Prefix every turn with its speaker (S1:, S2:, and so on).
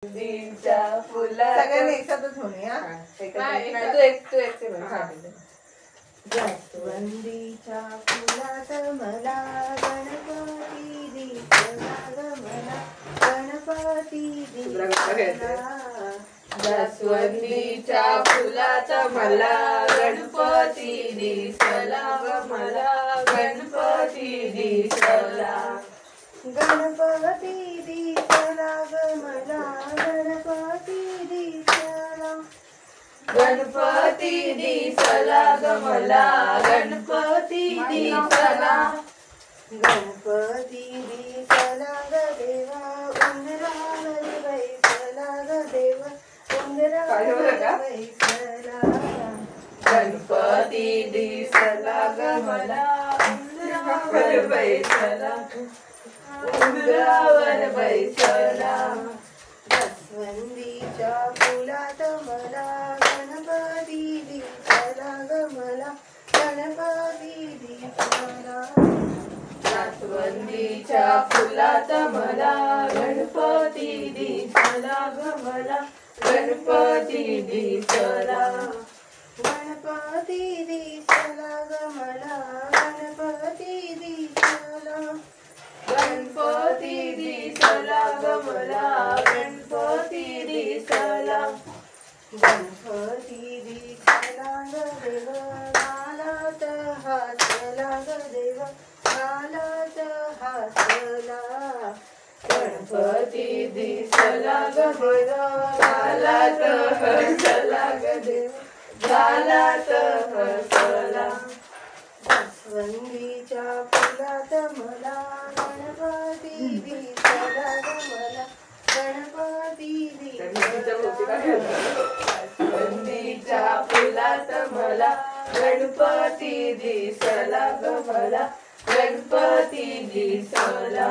S1: जास्वंदीच्या फुलात
S2: सगळ्यांनी एकसाथच म्हणूया. जास्वंदीच्या फुलात मला गणपती दिसला ग मला गणपती दिसला.
S1: जास्वंदीच्या फुलात मला गणपती दिसला ग मला गणपती दिसला.
S2: गणपती दिसला ग मला गणपती दिसला.
S1: गणपती दिसला ग मला गणपती दिसला.
S2: गणपती दिसला ग देवा उंदरावर बैसला ग देवा उंदरावर बैसला.
S1: गणपती दिसला ग मला उंदरावर बैसला उंदरावर बैसला.
S2: जास्वंदीच्या फुलात मला गणपती दिसला ग मला गणपती दिसला.
S1: जास्वंदीच्या फुलात मला गणपती दिसला ग मला गणपती दिसला.
S2: गणपती दिसला ग मला गणपती दिसला.
S1: गणपती दिसला ग मला गणपती दिसला.
S2: गणपती दिसला ग देव गालात हसला ग देव गालात हसला.
S1: गणपती दिसला ग देव गालात हसला ग देव गालात हसला.
S2: जास्वंदीच्या फुलात मला गणपती दिसला ग मला गणपती दिसला.
S1: जास्वंदीच्या फुलात मला गणपती दिसला ग मला गणपती दिसला.